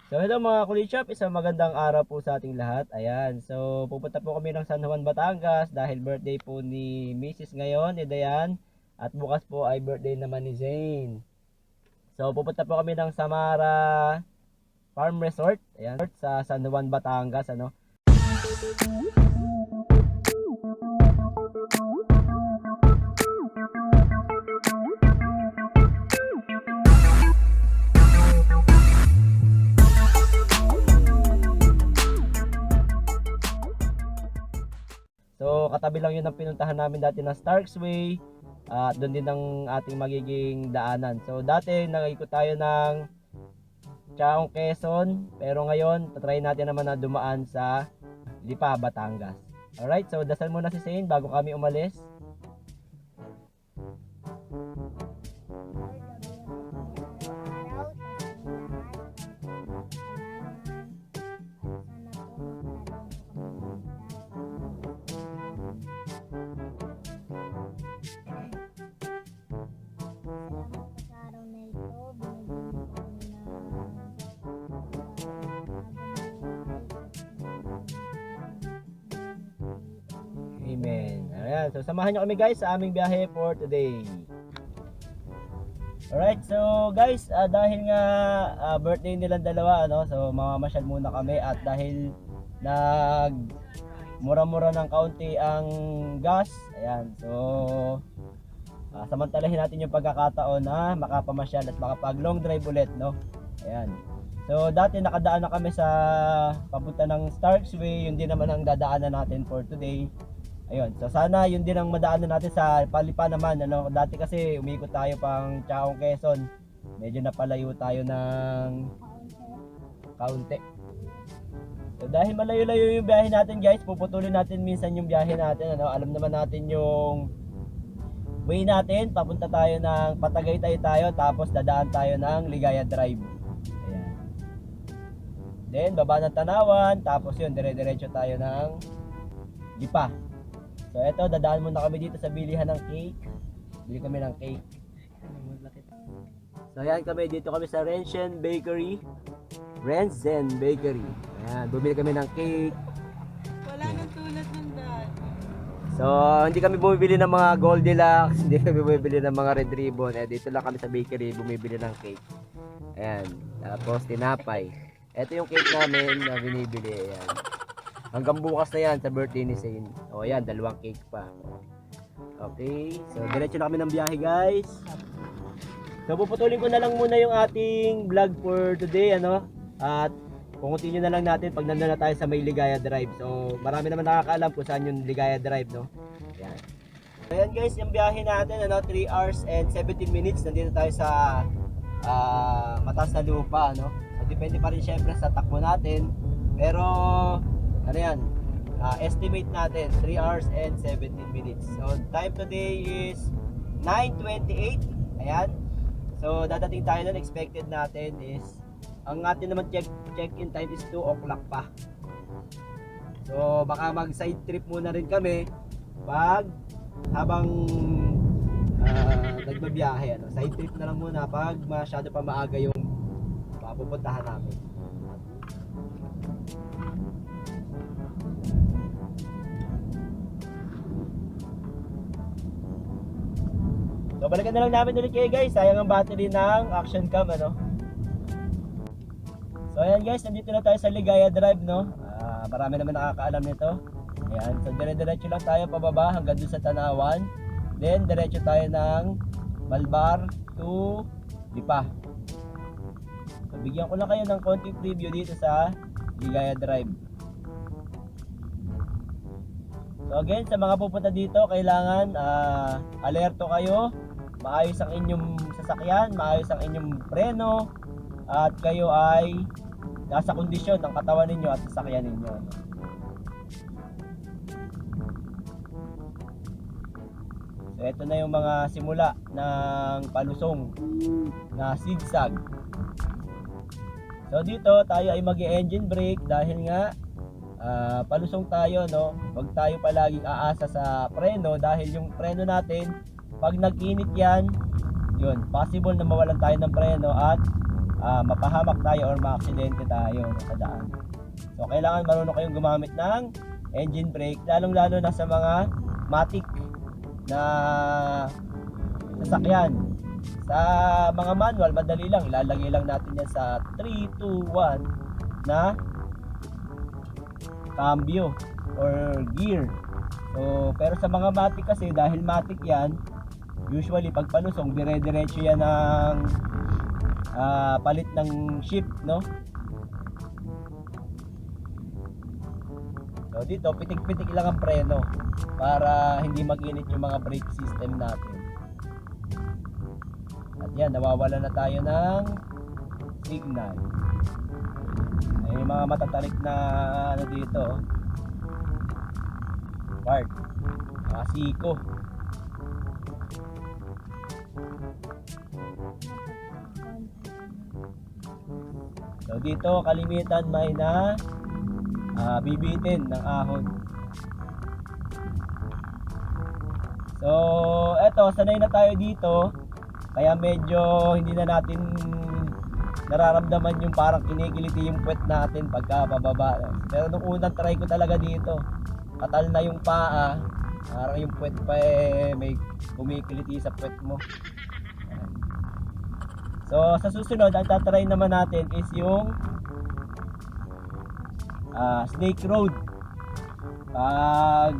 So hello mga Kulitshop, isang magandang araw po sa ating lahat. Ayan, so pupunta po kami ng San Juan, Batangas dahil birthday po ni Mrs. ngayon, ni Dayan. At bukas po ay birthday naman ni Zane. So pupunta po kami ng Samara Farm Resort, ayan, sa San Juan, Batangas, ano. So katabi lang yun ang pinuntahan namin dati na Starks Way. At doon din ang ating magiging daanan. So dati nangikot tayo ng Chaong Quezon, pero ngayon tatry natin naman na dumaan sa Lipa, Batangas. Alright, so dasal muna si Zane bago kami umalis. Amen. Ayan, so samahan nyo kami guys sa aming biyahe for today. Alright, so guys, dahil nga birthday nilang dalawa, ano, so mamamasyal muna kami at dahil nag mura-mura ng kaunti ang gas, ayan, so samantalahin natin yung pagkakataon na makapamasyal at makapag long drive ulit, no? Ayan. So dati nakadaan na kami sa papunta ng Starks Way, yun din naman ang dadaanan natin for today. Ayun, so sana yun din ang madaanan natin sa Palipa naman, ano. Dati kasi umikot tayo pang Chaong Quezon. Medyo napalayo tayo ng kaunti. So dahil malayo-layo yung biyahe natin guys, puputulin natin minsan yung biyahe natin, ano. Alam naman natin yung way natin, papunta tayo ng Patagaytay tayo, tapos dadaan tayo ng Ligaya Drive. Ayan. Then baba ng Tanawan, tapos yun dire-diretso tayo ng Lipa. So eto, dadaan muna kami dito sa bilihan ng cake. Bili kami ng cake. So ayan kami, dito kami sa Rensen Bakery. Rensen Bakery. Ayan, bumili kami ng cake. Wala nang tulad ng dati. So hindi kami bumibili ng mga Goldilocks, hindi kami bumibili ng mga Red Ribbon. Dito lang kami sa bakery bumibili ng cake. Ayan, tapos tinapay. Ito yung cake namin na binibili. Ayan. Hanggang bukas na yan sa birthday ni Zane. O ayan, dalawang cake pa. Okay, so diretso na kami ng biyahe guys. So puputulin ko na lang muna yung ating vlog for today, ano. At continue na lang natin pag nandun na tayo sa may Ligaya Drive. So marami naman nakakaalam kung saan yung Ligaya Drive, no. Ayan. So ayan guys, yung biyahe natin, ano, 3 hours and 17 minutes. Nandito tayo sa mataas na lupa, no. So depende pa rin syempre sa takbo natin. Pero ano yan, estimate natin 3 hours and 17 minutes. So time today is 9:28. Ayan. So dadating tayo doon, expected natin is ang atin naman check-in time is 2 o'clock pa. So baka mag side trip muna rin kami pag habang nagbabiyahe, ano. Side trip na lang muna pag masyado pa maaga yung pupuntahan namin. So balikan na lang namin ulit kayo guys, sayang ang battery ng action cam, ano. So ayan guys, nandito na tayo sa Ligaya Drive, no. Marami naman nakakaalam nito. Ayan, so dire-diretso lang tayo pababa hanggang dun sa Tanawan. Then diretso tayo ng Malbar to Lipa. So bigyan ko lang kayo ng konting preview dito sa Ligaya Drive. So again, sa mga pupunta dito, kailangan alerto kayo. Maayos ang inyong sasakyan, maayos ang inyong preno, at kayo ay nasa kondisyon ng katawan ninyo at sasakyan ninyo. So ito na yung mga simula ng palusong na zigzag. So dito tayo ay mag-engine brake dahil nga palusong tayo, no. Huwag tayo palaging aasa sa preno dahil yung preno natin pag nag-init yan, yun, possible na mawalan tayo ng preno at mapahamak tayo or maaksidente tayo sa daan. So kailangan marunong kayong gumamit ng engine brake, lalong-lalo na sa mga matic na sasakyan. Sa mga manual, madali lang, ilalagay lang natin yan sa 3, 2, 1 na cambio or gear. So, pero sa mga matic kasi, dahil matic yan, usually pag palusong, dire-diretso yan ng palit ng shift, no? So dito, pitik-pitik lang ang preno para hindi mag-init yung mga brake system natin. At yan, nawawala na tayo ng signal. Ay, yung mga matatarik na ano dito, part, mga siko. So dito, kalimitan may na bibitin ng ahon. So eto, sanay na tayo dito, kaya medyo hindi na natin nararamdaman yung parang kinikiliti yung puwet natin pagka bababa. Pero nung unang try ko talaga dito, katal na yung paa, parang yung puwet pa may kumikiliti sa puwet mo. So sa susunod, ang tatry naman natin is yung snake road. Pag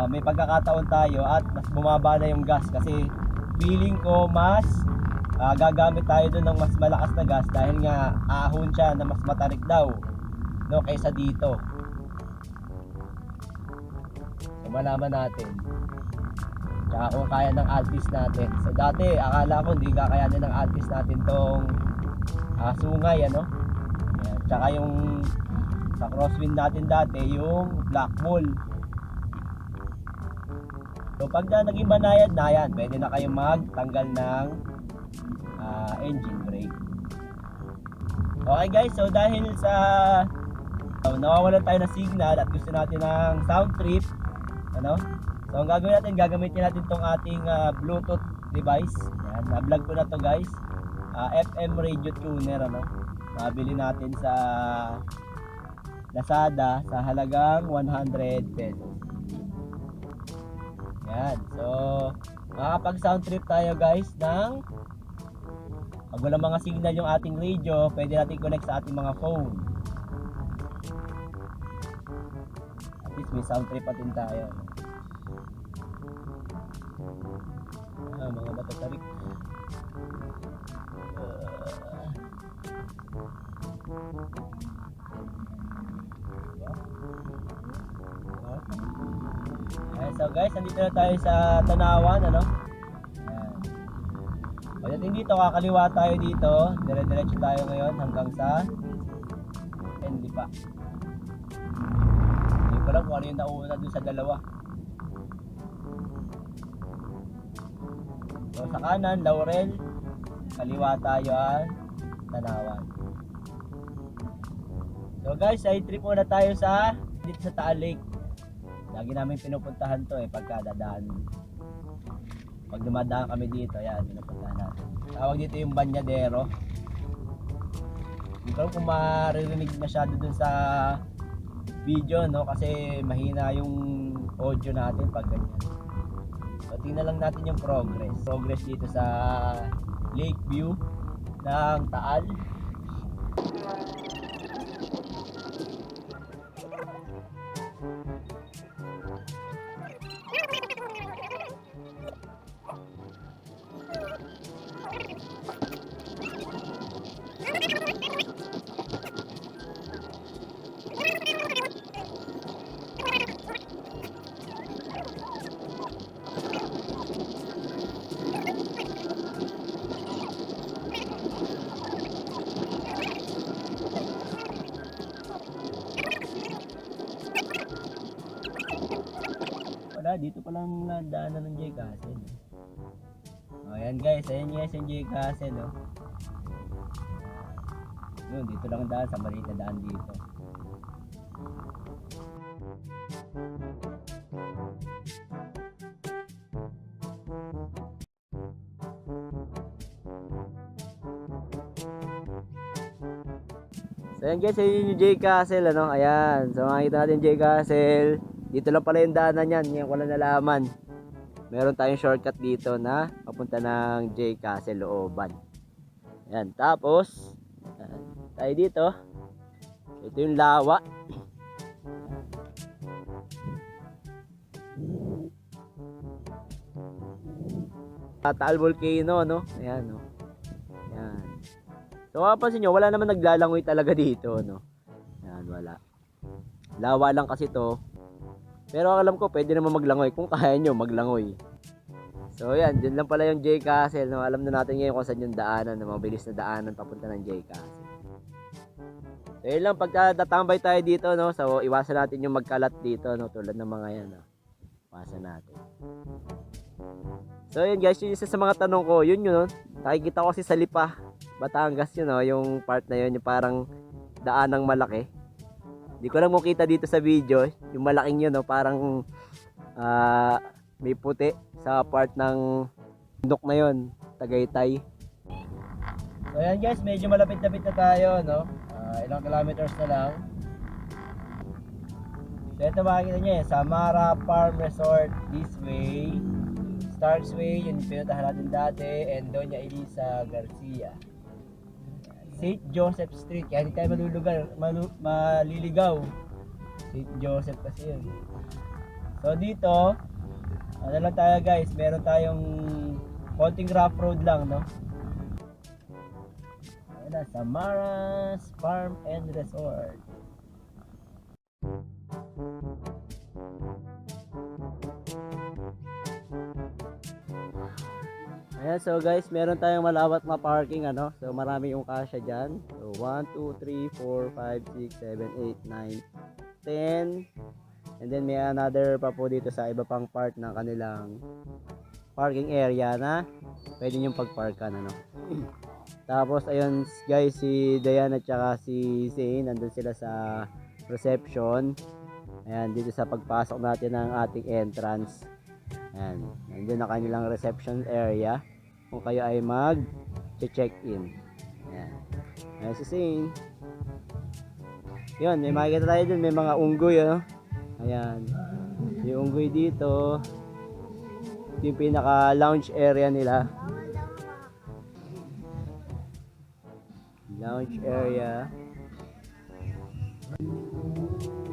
may pagkakataon tayo at mas bumaba na yung gas, kasi feeling ko mas gagamit tayo doon ng mas malakas na gas dahil nga ahon siya na mas matarik daw, no, kaysa dito. So malaman natin tsaka kung kaya ng Altis natin. So dati akala ko hindi kakayanin ng Altis natin tong sungay, ano. Ayan. Tsaka yung sa crosswind natin dati, yung black wall. So pag naging banayad na yan, pwede na kayong magtanggal ng engine brake. Okay guys, so dahil sa nawawalan tayo ng signal at gusto natin ng sound trip, ano, so ang gagawin natin, gagamitin natin tong ating Bluetooth device. Yan, na-vlog ko na to guys, FM radio tuner, ano. Nabili natin sa Lazada sa halagang 100 pesos. Yan, so makakapag sound trip tayo guys ng pag walang mga signal yung ating radio, pwede natin connect sa ating mga phone. At least may sound trip natin tayo. Mga matatarik. So guys, nandito na tayo sa Tanawan, ano. Ayan. Pagdating dito, kakaliwa tayo dito, dire-diretso tayo ngayon hanggang sa Enlipa. Hindi ko lang kung ano yung nauna dun sa dalawa. So sa kanan, Laurel, kaliwa tayo ang Tanawan. So guys, side trip muna tayo sa dito sa Taal Lake. Lagi namin pinupuntahan to pagka dadaan. Pag dumadaan kami dito, yan, pinupuntahan natin. Tawag dito yung Banyadero. Hindi ko alam kung maririnig masyado dun sa video, no, kasi mahina yung audio natin pag ganyan. So tingnan lang natin yung progress dito sa Lake View ng Taal. Dito pa lang daanan ng J Castle. Ayan guys, ayan guys yung J Castle, oh. Yun, dito lang daan, sa maliit na daan dito. So ayan guys, ayun yung J Castle ano. Ayan. So makikita natin J Castle. Dito lang pala yung daanan niyan. Ngayon ko lang nalaman. Meron tayong shortcut dito na papunta ng J Castle looban. Ayan. Tapos ayan, tayo dito. Ito yung lawa. Taal Volcano no. Ayan no. Ayan. So mapapansin nyo, wala naman naglalangoy talaga dito no. Ayan, wala. Lawa lang kasi to. Pero alam ko pwede naman maglangoy kung kaya nyo maglangoy. So ayan, dyan lang pala yung J Castle no. Alam na natin ngayon kung saan yung daanan, no? Mabilis na daanan papunta ng J Castle. So yun lang, pagka tatambay tayo dito no. So iwasan natin yung magkalat dito no, tulad ng mga yan no. Iwasan natin. So yun guys, yung isa sa mga tanong ko, yun yun no. Nakikita ko kasi sa Lipa, Batangas yun no, yung part na yun, yung parang daanang malaki. Hindi ko lang makita dito sa video, yung malaking yun no, parang may puti sa part ng bundok na yun, Tagaytay. So ayan guys, medyo malapit-lapit na tayo no. Ilang kilometers na lang. So ito makikita nyo eh, Samara Farm Resort this way. Starks Way, yun pinuntahan natin dati, and Doña Elisa Garcia. St. Joseph Street, kaya hindi tayo maliligaw. St. Joseph kasi yun. So dito, ano lang tayo guys, meron tayong konting rough road lang no. Ayan na, Samara's Farm and Resort. Ayan, so guys, meron tayong malawak na parking ano. So marami yung kasya dyan. So 1, 2, 3, 4, 5, 6, 7, 8, 9, 10. And then may another pa po dito sa iba pang part ng kanilang parking area na pwede nyo pagparkan ano. Tapos ayun guys, si Diana at saka si Zane nandun sila sa reception. Ayan, dito sa pagpasok natin ng ating entrance. Ayan, nandun na kanilang reception area kung kayo ay mag-check-in. Ayan. Ayan si Zane. Yun, may makikita tayo dun, may mga unggoy ano. Ayan, yung unggoy dito. Ito yung pinaka lounge area nila. Lounge area.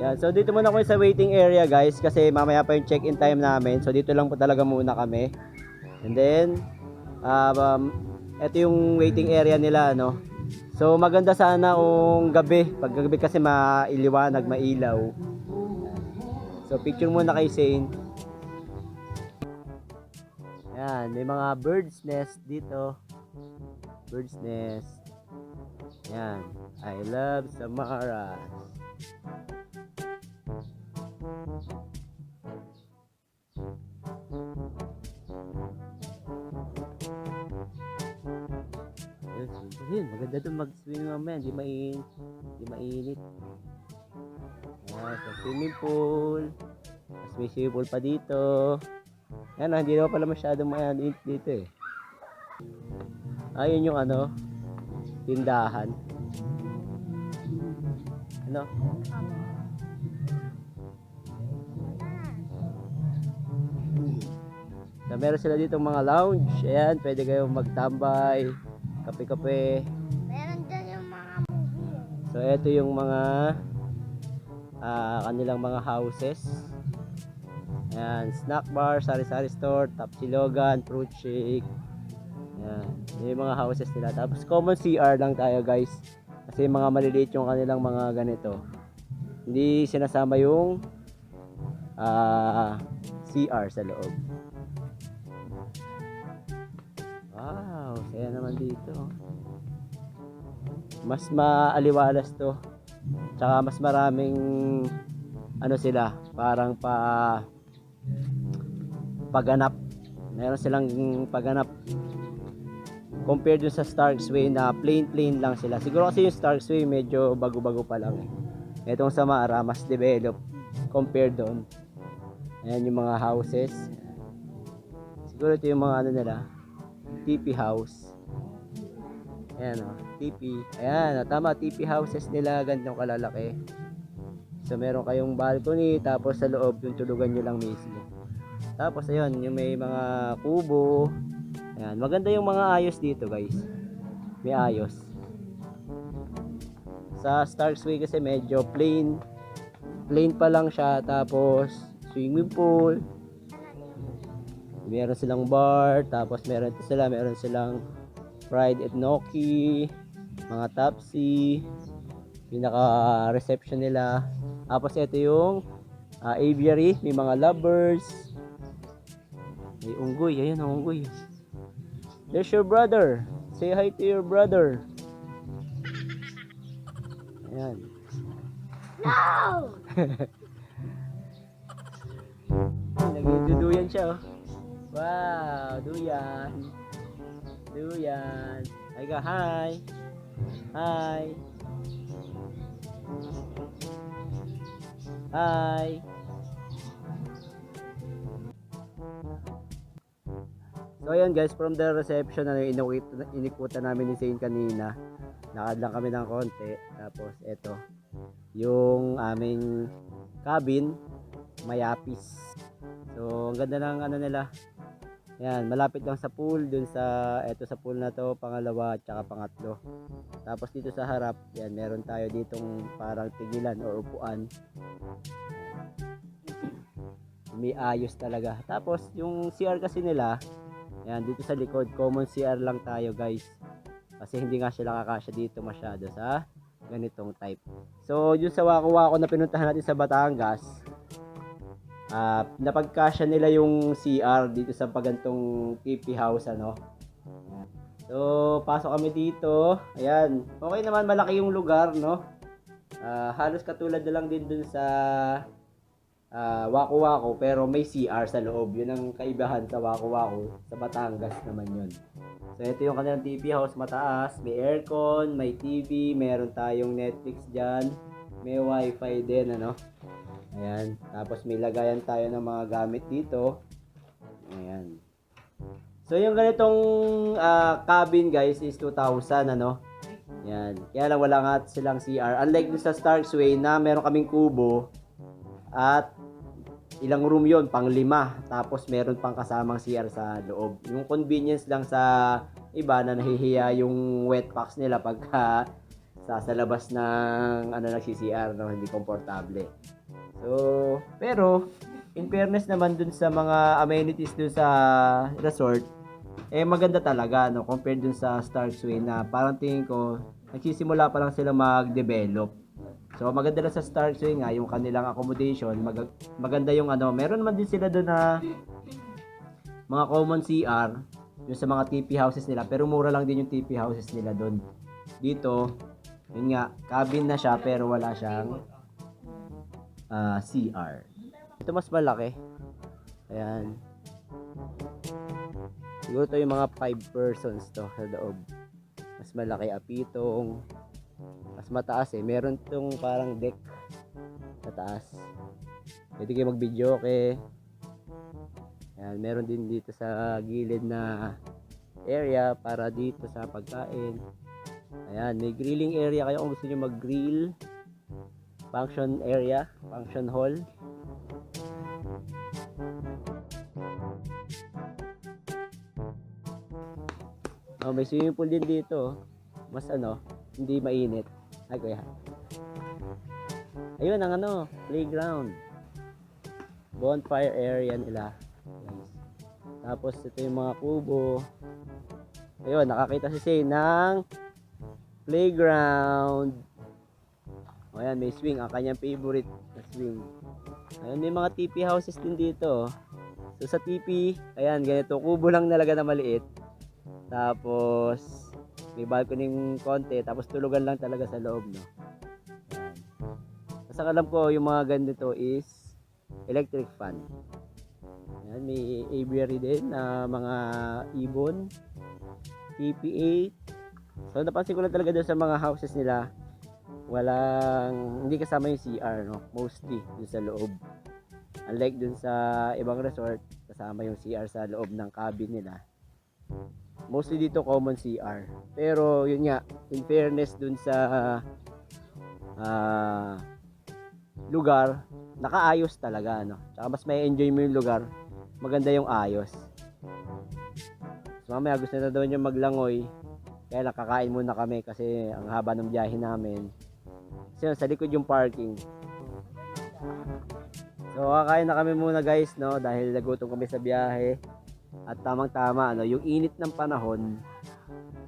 Yan, so dito muna ako sa waiting area guys kasi mamaya pa yung check-in time namin. So dito lang po talaga muna kami. And then ito yung waiting area nila no. So maganda sana kung gabi. Pag gabi kasi mailiwanag, mailaw. So picture muna kay Zane. Yan, may mga bird's nest dito. Bird's nest. Yan, I love Samara. Yun, maganda doon mag-swim mamaya, hindi mainit. Ayan, so swimming pool. Mas may swimming pool pa dito. Ayan, hindi naman pala masyadong mainit dito eh. Ayun yung ano, tindahan. Ano? So, meron sila dito mga lounge. Ayan, pwede kayong magtambay, kape-kape. Meron dyan yung mga movie. So, ito yung mga kanilang mga houses. Ayan, snack bar, sari-sari store, Tapsilogan, fruit shake. Ayan, yun yung mga houses nila. Tapos common CR lang tayo guys. Kasi mga maliliit yung kanilang mga ganito. Hindi sinasama yung CR sa loob. Wow, saya naman dito. Mas maaliwalas to. Tsaka mas maraming ano sila, parang paganap. Meron silang paganap compared dun sa Starks Way na plain lang sila. Siguro kasi yung Starks Way medyo bago-bago pa lang eh. Itong Samara mas develop compared doon. Ayan yung mga houses. Siguro ito yung mga ano nila, TP house. Ayan o. TP. Ayan, tama, TP houses nila, ganitong kalalaki. So meron kayong balcony, tapos sa loob yung tulugan nyo lang mismo. Tapos ayun, yung may mga kubo. Ayan, maganda yung mga ayos dito guys. May ayos. Sa Starks Way kasi medyo plain. Plain pa lang siya, tapos swimming pool. Meron silang bar, tapos meron silang fried enoki, mga tapsi, pinaka reception nila. Tapos ito yung aviary, may mga lovebirds. May unggoy, ayun ang unggoy. There's your brother. Say hi to your brother. Ayan. No! Nagduduyan siya oh. Wow, duyan. Duyan. Hi ka, hi. Hi. Hi. So ayan guys, from the reception na inikutan namin ni Zane kanina. Lakad lang kami ng konti. Tapos eto, yung aming cabin, mayapis. So ang ganda ng ano nila. Yan, malapit lang sa pool, dun sa eto sa pool na to, pangalawa at saka pangatlo. Tapos dito sa harap, yan, meron tayo ditong parang tigilan o upuan. May ayos talaga. Tapos yung CR kasi nila, yan, dito sa likod, common CR lang tayo guys. Kasi hindi nga sila kakasya dito masyado sa ganitong type. So, yung sa wako-wako na pinuntahan natin sa Batangas, napagkasya nila yung CR dito sa pagantong TP house ano. So, pasok kami dito. Ayan. Okay naman, malaki yung lugar, no? Halos katulad na lang din dun sa wako-wako, pero may CR sa loob. Yun ang kaibahan sa wako-wako. Sa Batangas naman yun. So, ito yung kanilang TP house, mataas. May aircon, may TV, meron tayong Netflix dyan. May wifi din, ano? Ayan. Tapos may lagayan tayo ng mga gamit dito. Ayan. So, yung ganitong cabin guys is 2,000, ano? Ayan. Kaya lang wala nga silang CR. Unlike sa Starks Way na meron kaming kubo at ilang room yon, pang 5. Tapos meron pang kasamang CR sa loob. Yung convenience lang sa iba na nahihiya yung wet packs nila pagka sa labas ng nagsi-CR, no, hindi komportable. So, pero in fairness naman dun sa mga amenities dun sa resort, maganda talaga, no, compared dun sa Starks Way na parang tingin ko nagsisimula pa lang sila mag-develop. So, maganda lang sa Starks Way nga yung kanilang accommodation, maganda yung meron naman din sila dun na mga common CR yung sa mga TP houses nila, pero mura lang din yung TP houses nila dun. Dito, yun nga, cabin na siya pero wala siyang CR. Ito mas malaki. Ayan. Siguro to yung mga 5 persons to sa loob. Mas malaki, apitong. Mas mataas meron tong parang deck sa taas. Pwede kayo mag-video okay. Ayan, meron din dito sa gilid na area para dito sa pagkain. Ayan, may grilling area kayo kung gusto niyo mag-grill. Function area, function hall. May swimming pool din dito. Mas hindi mainit. Ay kuya. Ayun ang playground. Bonfire area nila. Tapos ito yung mga kubo. Ayun, nakakita si Say ng playground. Ayan, may swing. Ang kanyang favorite na swing. Ayan, may mga TP houses din dito. So sa TP, ayan, ganito. Kubo lang talaga na maliit. Tapos, may balcony konti. Tapos tulugan lang talaga sa loob, no? Ayan. Kasi alam ko, yung mga ganito is electric fan. Ayan, may aviary din na mga ibon. TP8. So, napansin ko lang talaga doon sa mga houses nila. Hindi kasama yung CR, no? Mostly dun sa loob. Unlike dun sa ibang resort, kasama yung CR sa loob ng cabin nila. Mostly dito common CR. Pero yun nga, in fairness dun sa lugar, nakaayos talaga, no? Tsaka mas may enjoy mo yung lugar, maganda yung ayos. So mamaya gusto na daw niya maglangoy, kaya nakakain muna kami kasi ang haba ng biyahe namin. So sa likod yung parking. So kakain na kami muna guys, no? Dahil nagutom kami sa biyahe. At tamang tama, ano, yung init ng panahon,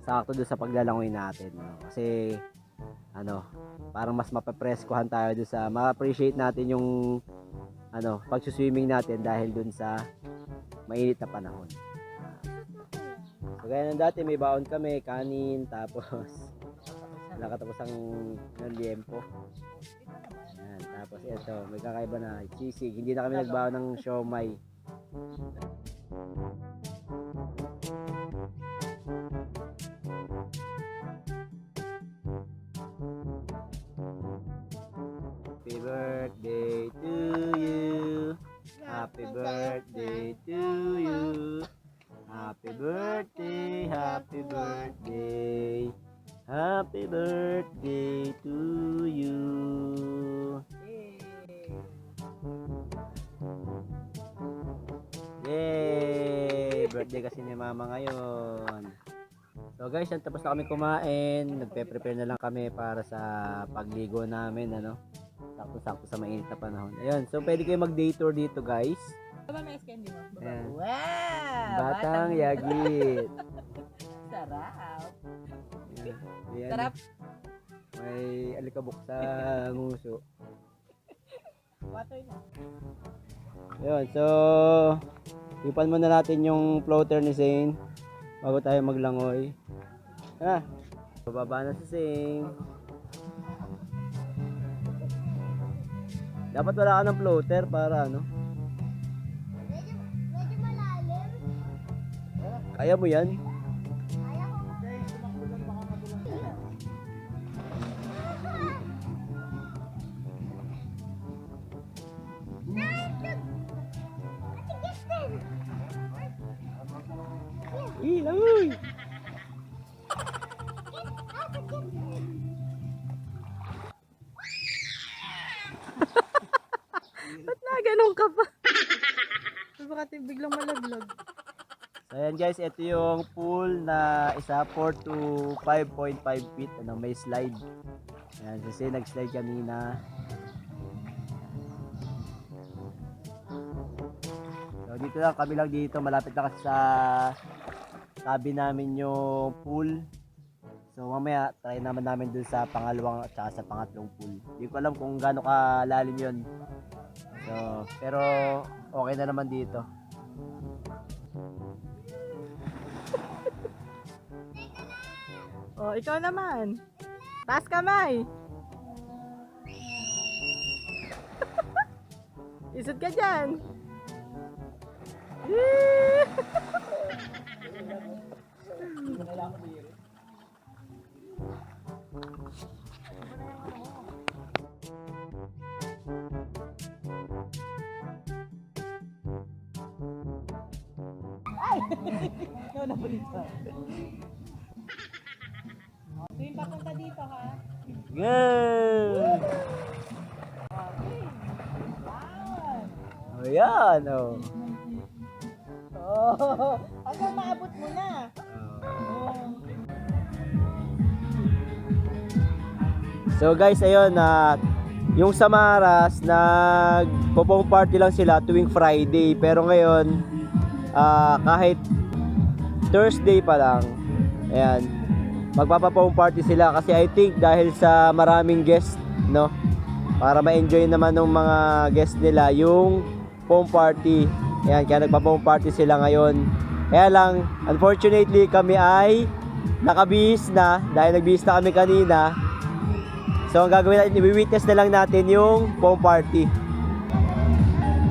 sakto doon sa paglalangoy natin, no? Kasi ano, parang mas mapapreskuhan tayo doon sa ma-appreciate natin yung ano, pagsuswimming natin dahil doon sa mainit na panahon. So gaya ng dati, may baon kami, kanin, tapos wala katapos ng liempo. Ayan, tapos ito, may kakaiba na sisig. Hindi na kami nagbaon ng siomay. Happy birthday to you. Happy birthday to you. Happy birthday, happy birthday. Happy birthday to you. Yay! Birthday kasi ni Mama ngayon. So guys, tapos na kami kumain. Nagpe-prepare na lang kami para sa pagligo namin, ano. Sakto-sakto sa mainit na panahon. Ayun, so pwede kayo mag-day tour dito, guys. Diba may candy mo? Ayan. Wow! Batang Yagit. Sarap! Ayan. Ayan. Sarap! May alikabok sa nguso. Water na. Ayun, so ipan muna natin yung floater ni Zane bago tayo maglangoy. Bababa na si Zane. Dapat wala ka ng floater para ano. Medyo malalim. Kaya mo yan? Kaya ko. Langoy! Ba't na ganun ka pa? Baka biglang malaglag. So ayan guys, ito yung pool na isa 4 to 5.5 feet. Ano, may slide. Ayan, kasi nag-slide kanina. So dito lang, kami lang dito. Malapit na kasi sa tabi namin yung pool. So mamaya, try naman namin dun sa pangalawang at saka sa pangatlong pool. Hindi ko alam kung gaano kalalim yun. So, pero okay na naman dito. Oh, ikaw naman. Taas kamay. Isod ka dyan. Ikaw na balita. Tuwing papunta dito ha. Go! Wow! Ayan, oh. Oh, hanggang maabot mo na. So guys, ayun na yung Samaras nagpo-pong party lang sila tuwing Friday, pero ngayon kahit Thursday pa lang, ayan, magpapa-pong party sila kasi I think dahil sa maraming guest, no, para ma-enjoy naman ng mga guest nila yung pong party. Ayan, kaya nagpa-pong party sila ngayon. Kaya lang, unfortunately kami ay nakabihis na dahil nagbihis na kami kanina. So ang gagawin natin, i-witness na lang natin yung pong party.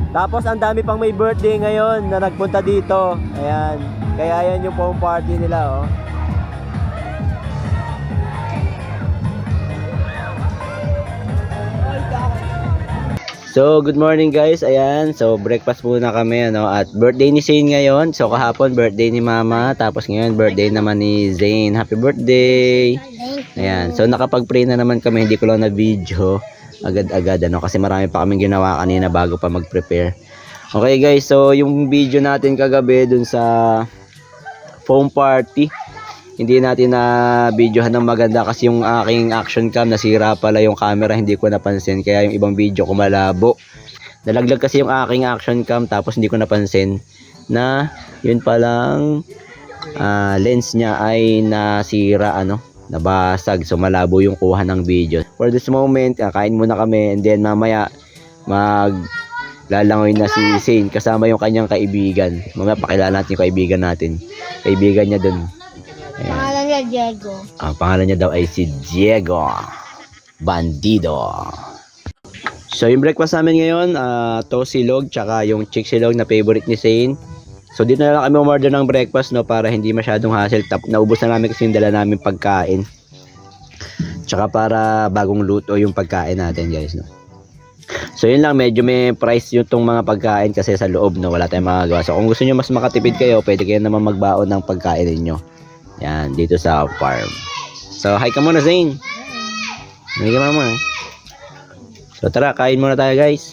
Tapos ang dami pang may birthday ngayon na nagpunta dito. Ayan, kaya ayan yung pong party nila, oh. So, good morning guys. Ayan, so breakfast muna kami ano at birthday ni Zane ngayon. So, kahapon birthday ni Mama, tapos ngayon birthday naman ni Zane. Happy birthday. Ayan, so nakapag-pray na naman kami, hindi ko lang na video agad-agad ano kasi marami pa kaming ginawa kanina bago pa mag-prepare. Okay guys, so yung video natin kagabi dun sa foam party, hindi natin na videohan ng maganda kasi yung aking action cam nasira pala yung camera, hindi ko napansin kaya yung ibang video ko malabo. Nalaglag kasi yung aking action cam tapos hindi ko napansin na yun palang lens niya ay nasira ano, nabasag, so malabo yung kuha ng video. For this moment, kain muna kami and then mamaya lalangoy na si Zane kasama yung kanyang kaibigan. Mamaya pakilala natin yung kaibigan natin. Kaibigan niya dun. Ayan. Pangalan niya Diego. Ang pangalan niya daw ay si Diego Bandido. So yung breakfast namin ngayon, toast silog tsaka yung chick silog na favorite ni Zane. So dito na lang kami umorder ng breakfast no para hindi masyadong hassle. Naubos na namin kasi yung dala namin pagkain. Tsaka para bagong luto yung pagkain natin guys no. So yun lang, medyo may price yung tong mga pagkain kasi sa loob no, wala tayong magagawa. So kung gusto niyo mas makatipid kayo, pwede kayo naman magbaon ng pagkain ninyo. Yan, dito sa farm. So, hi ka muna, Zane. Hi ka mama. So, tara, kain muna tayo, guys.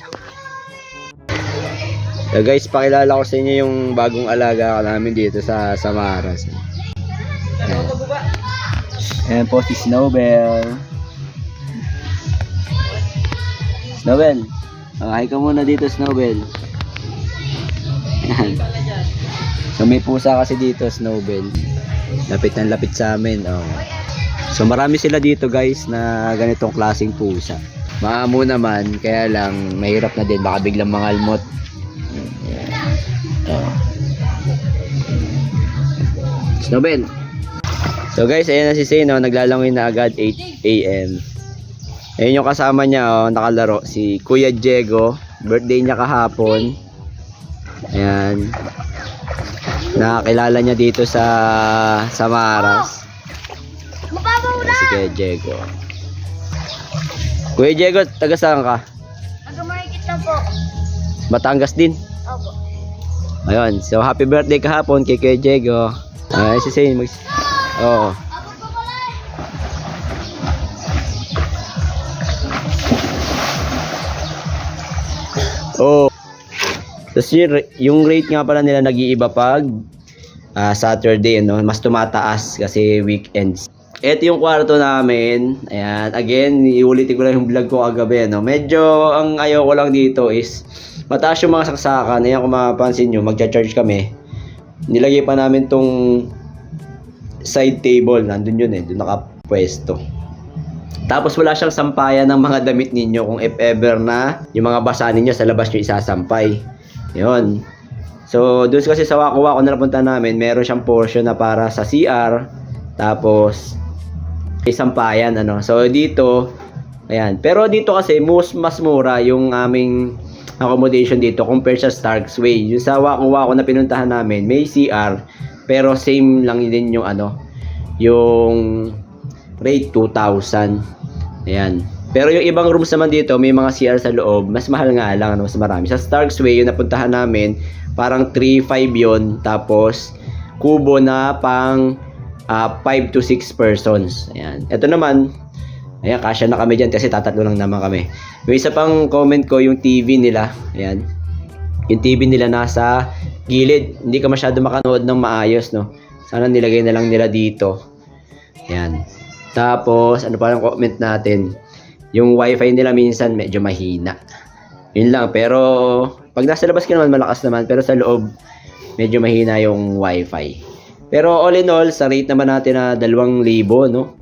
So, guys, pakilala ko sa inyo yung bagong alaga namin dito sa Samaras. Ayan. Ayan po si Snowbell. Snowbell. Hi ka muna dito, Snowbell. Ayan. So, may pusa kasi dito, Snowbell. Lapit na lapit sa amin. Oh. So marami sila dito guys na ganitong klaseng pusa. Maamo naman, kaya lang mahirap na din, baka biglang mangalmot. Oh. Snowbell. So guys, ayan na si Zane, oh, naglalangoy na agad 8 AM. Ayun yung kasama niya, oh, nakalaro, si Kuya Diego. Birthday niya kahapon. Ayan. Nakakilala niya dito sa Samaras. Mababaw na! Si Kuya Diego. Kuya Diego, taga saan ka? Taga-market na po. Batangas din. Opo. Ayun, so happy birthday kahapon kay Kuya Diego. Ay, si Zane Oo. Oh. Tapos yung rate nga pala nila nag-iiba pag Saturday, no? Mas tumataas kasi weekends. Ito yung kwarto namin. Ayan, again, iulitin ko lang yung vlog ko kagabi, no? Medyo ang ayaw ko lang dito is mataas yung mga saksakan. Ayan, kung mapapansin nyo, magcha-charge kami. Nilagay pa namin tong side table. Nandun yun eh, doon nakapwesto. Tapos wala siyang sampayan ng mga damit ninyo kung if ever na yung mga basa ninyo sa labas nyo isasampay. Yun. So, doon kasi sa Waku-Waku na napunta namin, meron siyang portion na para sa CR. Tapos, sampayan, ano. So, dito, ayan. Pero dito kasi, mas mura yung aming accommodation dito compared sa Starks Way. Yung sa Waku-Waku na pinuntahan namin, may CR. Pero same lang din yung ano, yung rate 2,000. Ayan. Pero yung ibang rooms naman dito, may mga CR sa loob, mas mahal nga lang, ano, mas marami. Sa Starks Way, yung napuntahan namin, parang 3,500 yun. Tapos, kubo na pang 5 to 6 persons. Ayan. Ito naman, ayan, kasya na kami dyan kasi tatatlo lang naman kami. Yung isa pang comment ko, yung TV nila. Ayan. Yung TV nila nasa gilid. Hindi ka masyado makanood ng maayos, no? Sana nilagay na lang nila dito. Ayan. Tapos, ano pa lang comment natin? Yung wifi nila minsan medyo mahina. Yun lang. Pero, pag nasa labas ka naman, malakas naman. Pero sa loob, medyo mahina yung wifi. Pero all in all, sa rate naman natin na 2,000, no?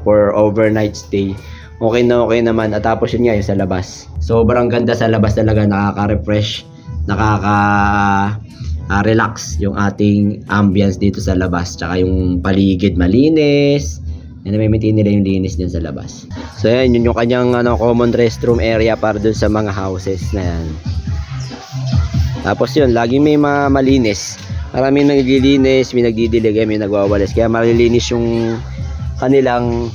For overnight stay. Okay na okay naman. At tapos yun nga yung sa labas. Sobrang ganda sa labas talaga. Nakaka-refresh. Nakaka-relax yung ating ambience dito sa labas. Tsaka yung paligid malinis. Yan, may-maintain nila yung linis dyan sa labas. So yan, yun yung kanyang common restroom area para dun sa mga houses na yan. Tapos yun, laging may malinis. Maraming naglilinis, may nagdidilig, may nagwawalis. Kaya malilinis yung kanilang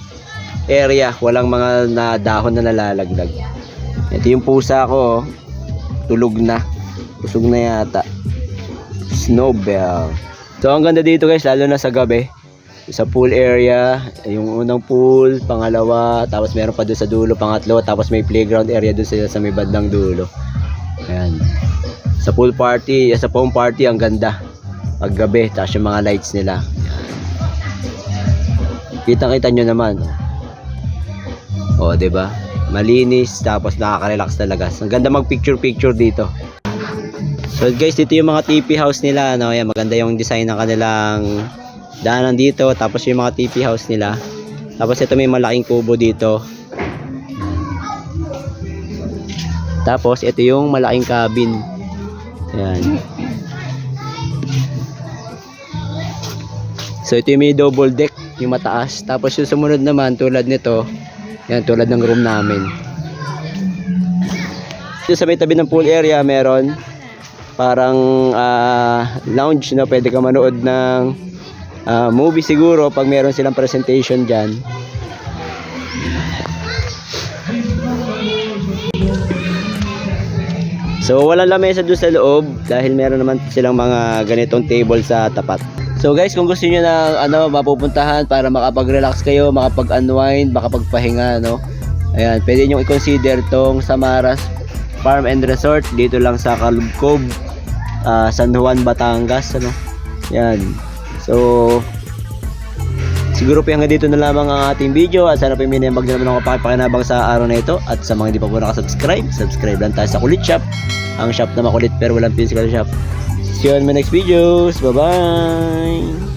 area. Walang mga dahon na nalalaglag. Ito yung pusa ko, oh. Tulog na. Busog na yata. Snowbell. So ang ganda dito guys, lalo na sa gabi. Sa pool area, yung unang pool, pangalawa, tapos meron pa doon sa dulo, pangatlo, tapos may playground area doon sa may bandang dulo. Ayan. Sa pool party, sa foam party, ang ganda. Pag gabi, tapos yung mga lights nila. Kita-kita nyo naman. O, diba? Malinis, tapos nakaka-relax talaga. Ang ganda mag-picture-picture dito. So guys, dito yung mga TP house nila. Ano? Ayan, maganda yung design ng kanilang daanan dito. Tapos yung mga TP house nila. Tapos ito may malaking kubo dito. Tapos ito yung malaking cabin. Ayan. So ito yung may double deck, yung mataas. Tapos yung sumunod naman tulad nito, yan tulad ng room namin. Dito sa may tabi ng pool area meron parang lounge na pwede ka manood ng movie siguro pag meron silang presentation dyan. So walang lamesa doon sa loob dahil meron naman silang mga ganitong table sa tapat. So guys, kung gusto niyo na mapupuntahan para makapag-relax kayo, makapag-unwind, makapagpahinga, no. Ayan, pwede niyo i-consider tong Samaras Farm and Resort dito lang sa Caloob, San Juan, Batangas, ano. Yan. So siguro po hanggang dito na lamang ang ating video at sana po may niyambag na naman ako pakipakinabang sa araw na ito at sa mga hindi pa po nakasubscribe, subscribe lang tayo sa Kulit Shop, ang shop na makulit pero walang physical shop. See you on my next videos. Bye bye.